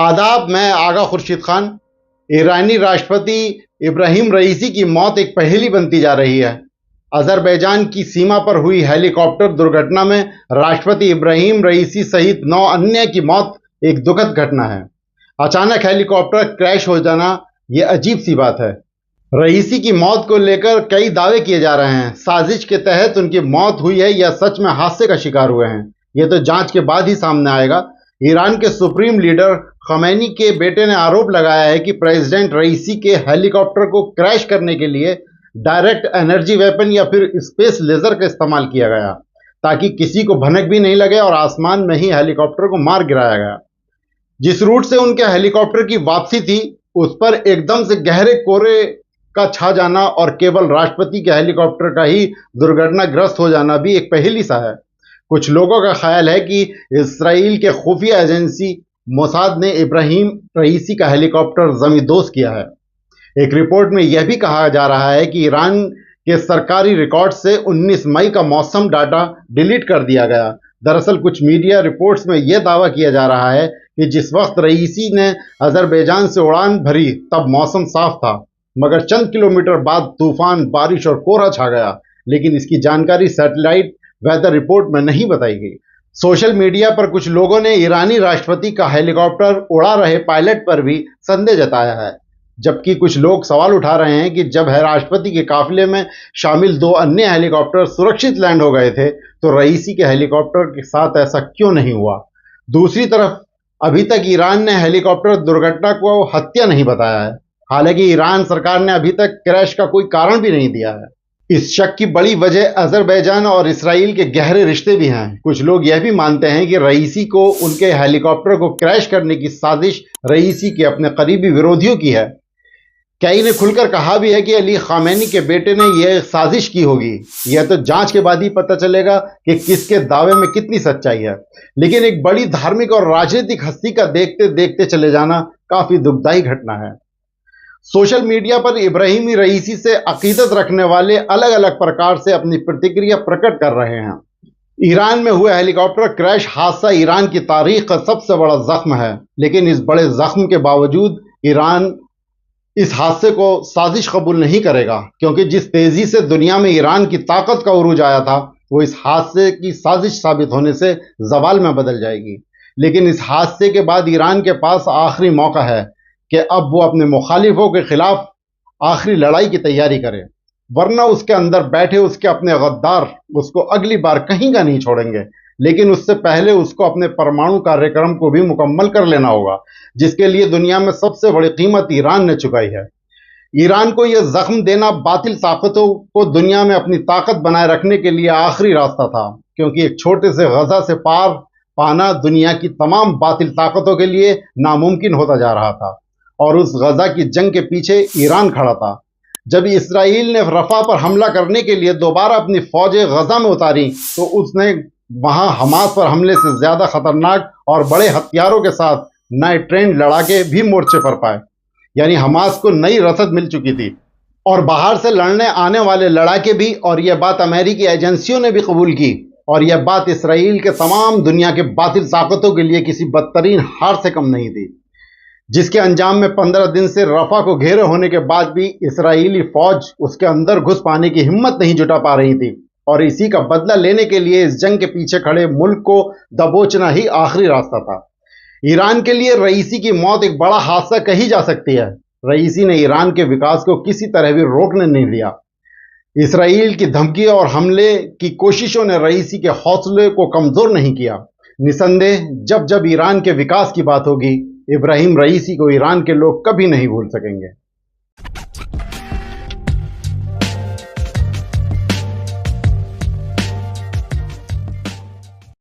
आदाब, मैं आगा खुर्शीद खान। ईरानी राष्ट्रपति इब्राहिम रईसी की मौत एक पहेली बनती जा रही है। अजरबैजान की सीमा पर हुई हेलीकॉप्टर दुर्घटना में राष्ट्रपति इब्राहिम रईसी सहित 9 अन्य की मौत एक दुखद घटना है। अचानक हेलीकॉप्टर क्रैश हो जाना ये अजीब सी बात है। रईसी की मौत को लेकर कई दावे किए जा रहे हैं। साजिश के तहत उनकी मौत हुई है या सच में हादसे का शिकार हुए हैं, यह तो जांच के बाद ही सामने आएगा। ईरान के सुप्रीम लीडर खमैनी के बेटे ने आरोप लगाया है कि प्रेसिडेंट रईसी के हेलीकॉप्टर को क्रैश करने के लिए डायरेक्ट एनर्जी वेपन या फिर स्पेस लेजर का इस्तेमाल किया गया, ताकि किसी को भनक भी नहीं लगे और आसमान में ही हेलीकॉप्टर को मार गिराया गया। जिस रूट से उनके हेलीकॉप्टर की वापसी थी, उस पर एकदम से गहरे कोहरे का छा जाना और केवल राष्ट्रपति के हेलीकॉप्टर का ही दुर्घटनाग्रस्त हो जाना भी एक पहेली सा है। कुछ लोगों का ख्याल है कि इस्राईल के खुफिया एजेंसी मोसाद ने इब्राहिम रईसी का हेलीकॉप्टर ज़मींदोज़ किया है। एक रिपोर्ट में यह भी कहा जा रहा है कि ईरान के सरकारी रिकॉर्ड से 19 मई का मौसम डाटा डिलीट कर दिया गया। दरअसल कुछ मीडिया रिपोर्ट्स में यह दावा किया जा रहा है कि जिस वक्त रईसी ने अजरबैजान से उड़ान भरी तब मौसम साफ था, मगर चंद किलोमीटर बाद तूफान, बारिश और कोहरा छा गया। लेकिन इसकी जानकारी सैटेलाइट वेदर रिपोर्ट में नहीं बताई गई। सोशल मीडिया पर कुछ लोगों ने ईरानी राष्ट्रपति का हेलीकॉप्टर उड़ा रहे पायलट पर भी संदेह जताया है, जबकि कुछ लोग सवाल उठा रहे हैं कि जब राष्ट्रपति के काफिले में शामिल 2 अन्य हेलीकॉप्टर सुरक्षित लैंड हो गए थे तो रईसी के हेलीकॉप्टर के साथ ऐसा क्यों नहीं हुआ। दूसरी तरफ अभी तक ईरान ने हेलीकॉप्टर दुर्घटना को हत्या नहीं बताया है। हालांकि ईरान सरकार ने अभी तक क्रैश का कोई कारण भी नहीं दिया है। इस शक की बड़ी वजह अजरबैजान और इसराइल के गहरे रिश्ते भी हैं। कुछ लोग यह भी मानते हैं कि रईसी को उनके हेलीकॉप्टर को क्रैश करने की साजिश रईसी के अपने करीबी विरोधियों की है। कई ने खुलकर कहा भी है कि अली खामेनी के बेटे ने यह साजिश की होगी। यह तो जांच के बाद ही पता चलेगा कि किसके दावे में कितनी सच्चाई है। लेकिन एक बड़ी धार्मिक और राजनीतिक हस्ती का देखते देखते चले जाना काफी दुखदायी घटना है। सोशल मीडिया पर इब्राहिम रईसी से अकीदत रखने वाले अलग अलग प्रकार से अपनी प्रतिक्रिया प्रकट कर रहे हैं। ईरान में हुए हेलीकॉप्टर क्रैश हादसा ईरान की तारीख का सबसे बड़ा जख्म है, लेकिन इस बड़े जख्म के बावजूद ईरान इस हादसे को साजिश कबूल नहीं करेगा, क्योंकि जिस तेजी से दुनिया में ईरान की ताकत का उरूज आया था वो इस हादसे की साजिश साबित होने से जवाल में बदल जाएगी। लेकिन इस हादसे के बाद ईरान के पास आखिरी मौका है कि अब वो अपने मुखालिफों के खिलाफ आखिरी लड़ाई की तैयारी करे, वरना उसके अंदर बैठे उसके अपने गद्दार उसको अगली बार कहीं का नहीं छोड़ेंगे। लेकिन उससे पहले उसको अपने परमाणु कार्यक्रम को भी मुकम्मल कर लेना होगा, जिसके लिए दुनिया में सबसे बड़ी कीमत ईरान ने चुकाई है। ईरान को यह जख्म देना बातिल ताकतों को दुनिया में अपनी ताकत बनाए रखने के लिए आखिरी रास्ता था, क्योंकि एक छोटे से गजा से पार पाना दुनिया की तमाम बातिल ताकतों के लिए नामुमकिन होता जा रहा था। और उस गजा की जंग के पीछे ईरान खड़ा था। जब इसराइल ने रफा पर हमला करने के लिए दोबारा अपनी फौजें गजा में उतारी तो उसने वहां हमास पर हमले से ज्यादा खतरनाक और बड़े हथियारों के साथ नए ट्रेंड लड़ाके भी मोर्चे पर पाए। यानी हमास को नई रसद मिल चुकी थी और बाहर से लड़ने आने वाले लड़ाके भी। और यह बात अमेरिकी एजेंसियों ने भी कबूल की। और यह बात इसराइल के तमाम दुनिया के बातिल ताकतों के लिए किसी बदतरीन हार से कम नहीं थी, जिसके अंजाम में 15 दिन से रफा को घेरे होने के बाद भी इसराइली फौज उसके अंदर घुस पाने की हिम्मत नहीं जुटा पा रही थी। और इसी का बदला लेने के लिए इस जंग के पीछे खड़े मुल्क को दबोचना ही आखिरी रास्ता था। ईरान के लिए रईसी की मौत एक बड़ा हादसा कही जा सकती है। रईसी ने ईरान के विकास को किसी तरह भी रोकने नहीं दिया। इसराइल की धमकी और हमले की कोशिशों ने रईसी के हौसले को कमजोर नहीं किया। निसंदेह जब जब ईरान के विकास की बात होगी, इब्राहिम रईसी को ईरान के लोग कभी नहीं भूल सकेंगे।